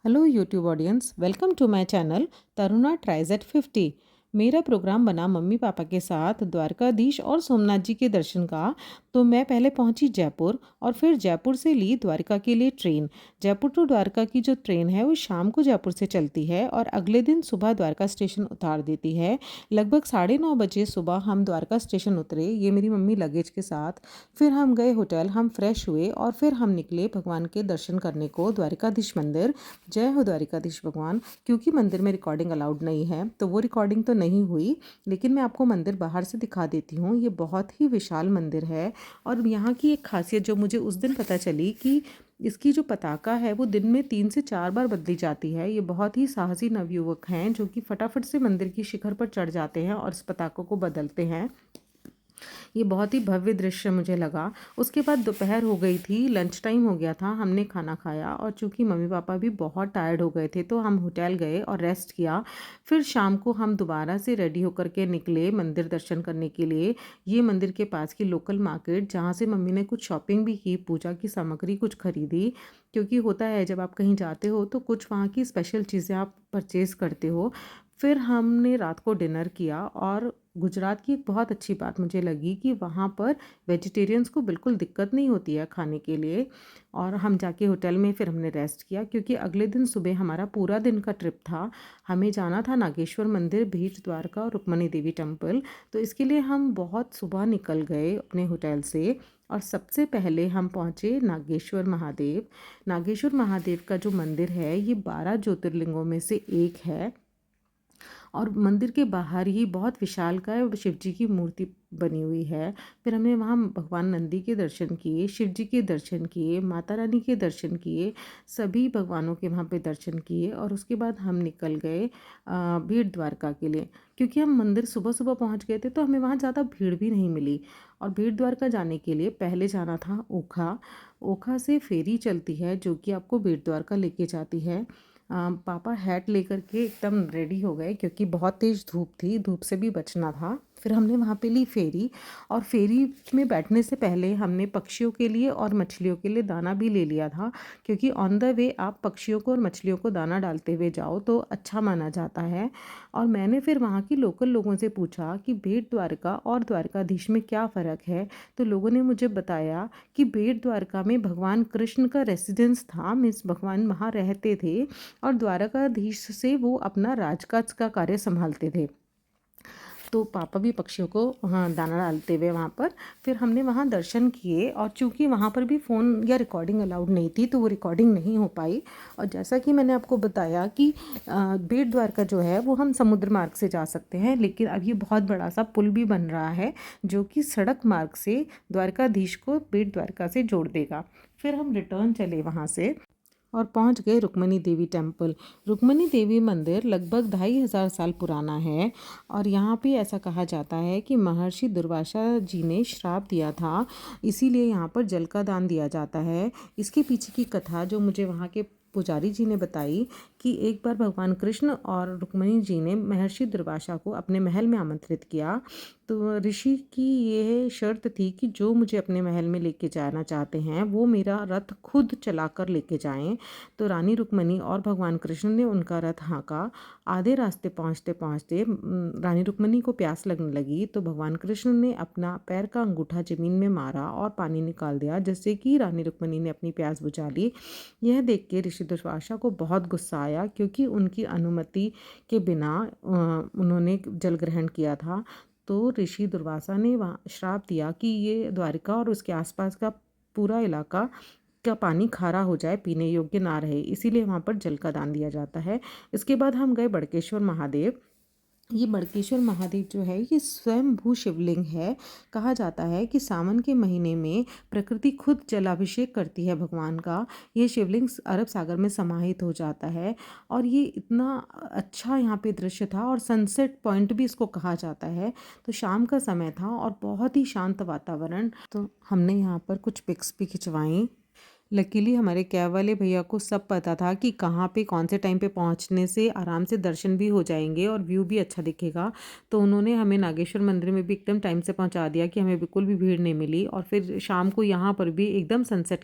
Hello YouTube audience, welcome to my channel Taruna tries at 50। मेरा programme बना mummy papa के साथ द्वारकाधीश और सोमनाथ जी के दर्शन का। तो मैं पहले पहुंची जयपुर और फिर जयपुर से ली द्वारका के लिए ट्रेन। जयपुर टू द्वारका की जो ट्रेन है वो शाम को जयपुर से चलती है और अगले दिन सुबह द्वारका स्टेशन उतार देती है। लगभग 9:30 बजे सुबह हम द्वारका स्टेशन उतरे, ये मेरी मम्मी लगेज के साथ। फिर हम गए होटल, हम फ्रेश हुए और फिर हम निकले भगवान के दर्शन करने को द्वारकाधीश मंदिर। जय हो द्वारिकाधीश भगवान। क्योंकि मंदिर में रिकॉर्डिंग अलाउड नहीं है तो वो रिकॉर्डिंग तो नहीं हुई, लेकिन मैं आपको मंदिर बाहर से दिखा देती हूँ। ये बहुत ही विशाल मंदिर है और यहाँ की एक खासियत जो मुझे उस दिन पता चली कि इसकी जो पताका है वो दिन में 3 से 4 बार बदली जाती है। ये बहुत ही साहसी नवयुवक हैं जो कि फटाफट से मंदिर की शिखर पर चढ़ जाते हैं और इस पताका को बदलते हैं। ये बहुत ही भव्य दृश्य मुझे लगा। उसके बाद दोपहर हो गई थी, लंच टाइम हो गया था, हमने खाना खाया और चूंकि मम्मी पापा भी बहुत टायर्ड हो गए थे तो हम होटल गए और रेस्ट किया। फिर शाम को हम दोबारा से रेडी होकर के निकले मंदिर दर्शन करने के लिए। ये मंदिर के पास की लोकल मार्केट जहाँ से मम्मी ने कुछ शॉपिंग भी की, पूजा की सामग्री कुछ खरीदी। क्योंकि होता है जब आप कहीं जाते हो तो कुछ वहाँ की स्पेशल चीज़ें आप परचेज़ करते हो। फिर हमने रात को डिनर किया और गुजरात की एक बहुत अच्छी बात मुझे लगी कि वहाँ पर वेजिटेरियंस को बिल्कुल दिक्कत नहीं होती है खाने के लिए। और हम जाके होटल में फिर हमने रेस्ट किया क्योंकि अगले दिन सुबह हमारा पूरा दिन का ट्रिप था। हमें जाना था नागेश्वर मंदिर, भीट द्वारका और रुक्मणी देवी टेम्पल। तो इसके लिए हम बहुत सुबह निकल गए अपने होटल से और सबसे पहले हम पहुँचे नागेश्वर महादेव। नागेश्वर महादेव का जो मंदिर है ये 12 ज्योतिर्लिंगों में से एक है और मंदिर के बाहर ही बहुत विशालकाय शिव जी की मूर्ति बनी हुई है। फिर हमने वहाँ भगवान नंदी के दर्शन किए, शिव जी के दर्शन किए, माता रानी के दर्शन किए, सभी भगवानों के वहाँ पे दर्शन किए और उसके बाद हम निकल गए भीड़ द्वारका के लिए। क्योंकि हम मंदिर सुबह सुबह पहुँच गए थे तो हमें वहाँ ज़्यादा भीड़ भी नहीं मिली। और भीड़ द्वारका जाने के लिए पहले जाना था ओखा। ओखा से फेरी चलती है जो कि आपको भीड़ द्वारका लेके जाती है। पापा हैट लेकर के एकदम रेडी हो गए क्योंकि बहुत तेज़ धूप थी, धूप से भी बचना था। फिर हमने वहाँ पे ली फेरी और फेरी में बैठने से पहले हमने पक्षियों के लिए और मछलियों के लिए दाना भी ले लिया था। क्योंकि ऑन द वे आप पक्षियों को और मछलियों को दाना डालते हुए जाओ तो अच्छा माना जाता है। और मैंने फिर वहाँ की लोकल लोगों से पूछा कि बेट द्वारका और द्वारकाधीश में क्या फ़र्क है। तो लोगों ने मुझे बताया कि बेट द्वारका में भगवान कृष्ण का रेसिडेंस था, मीन्स भगवान वहाँ रहते थे और द्वारकाधीश से वो अपना राजकाज का कार्य संभालते थे। तो पापा भी पक्षियों को वहाँ दाना डालते हुए वहाँ पर फिर हमने वहाँ दर्शन किए और चूँकि वहाँ पर भी फ़ोन या रिकॉर्डिंग अलाउड नहीं थी तो वो रिकॉर्डिंग नहीं हो पाई। और जैसा कि मैंने आपको बताया कि बेट द्वारका जो है वो हम समुद्र मार्ग से जा सकते हैं, लेकिन अब ये बहुत बड़ा सा पुल भी बन रहा है जो कि सड़क मार्ग से द्वारकाधीश को बेट द्वारका से जोड़ देगा। फिर हम रिटर्न चले वहाँ से और पहुंच गए रुक्मणी देवी टेम्पल। रुक्मणी देवी मंदिर लगभग 2500 साल पुराना है और यहाँ पे ऐसा कहा जाता है कि महर्षि दुर्वासा जी ने श्राप दिया था, इसीलिए यहाँ पर जल का दान दिया जाता है। इसके पीछे की कथा जो मुझे वहाँ के पुजारी जी ने बताई कि एक बार भगवान कृष्ण और रुक्मणी जी ने महर्षि दुर्वासा को अपने महल में आमंत्रित किया। तो ऋषि की ये शर्त थी कि जो मुझे अपने महल में लेके जाना चाहते हैं वो मेरा रथ खुद चलाकर लेके जाएं। तो रानी रुक्मणी और भगवान कृष्ण ने उनका रथ हाँका। आधे रास्ते पहुँचते पहुँचते रानी रुक्मणी को प्यास लगने लगी तो भगवान कृष्ण ने अपना पैर का अंगूठा जमीन में मारा और पानी निकाल दिया, जिससे कि रानी रुक्मणी ने अपनी प्यास बुझा ली। यह देख के ऋषि दुर्वासा को बहुत गुस्सा आया क्योंकि उनकी अनुमति के बिना उन्होंने जल ग्रहण किया था। तो ऋषि दुर्वासा ने वहाँ श्राप दिया कि ये द्वारिका और उसके आसपास का पूरा इलाका का पानी खारा हो जाए, पीने योग्य ना रहे, इसीलिए वहाँ पर जल का दान दिया जाता है। इसके बाद हम गए बड़केश्वर महादेव। ये बड़केश्वर महादेव जो है ये स्वयंभू शिवलिंग है। कहा जाता है कि सावन के महीने में प्रकृति खुद जलाभिषेक करती है भगवान का। ये शिवलिंग अरब सागर में समाहित हो जाता है और ये इतना अच्छा यहाँ पे दृश्य था और सनसेट पॉइंट भी इसको कहा जाता है। तो शाम का समय था और बहुत ही शांत वातावरण, तो हमने यहाँ पर कुछ पिक्स भी खिंचवाई। लकीली हमारे कैब वाले भैया को सब पता था कि कहाँ पे कौन से टाइम पे पहुँचने से आराम से दर्शन भी हो जाएंगे और व्यू भी अच्छा दिखेगा। तो उन्होंने हमें नागेश्वर मंदिर में भी एकदम टाइम से पहुँचा दिया कि हमें बिल्कुल भी भीड़ नहीं मिली, और फिर शाम को यहाँ पर भी एकदम सनसेट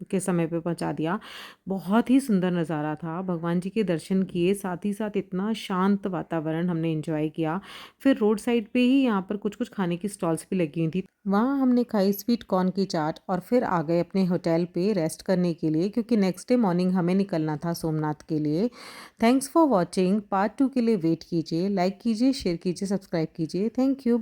के समय पे पहुँचा दिया। बहुत ही सुंदर नज़ारा था, भगवान जी के दर्शन किए, साथ ही साथ इतना शांत वातावरण हमने एंजॉय किया। फिर रोड साइड पे ही यहाँ पर कुछ कुछ खाने की स्टॉल्स भी लगी हुई थी, वहाँ हमने खाई स्वीट कॉर्न की चाट और फिर आ गए अपने होटल पे रेस्ट करने के लिए, क्योंकि नेक्स्ट डे मॉर्निंग हमें निकलना था सोमनाथ के लिए। Thanks for watching. पार्ट 2 के लिए वेट कीजिए, लाइक कीजिए, शेयर कीजिए, सब्सक्राइब कीजिए। Thank you.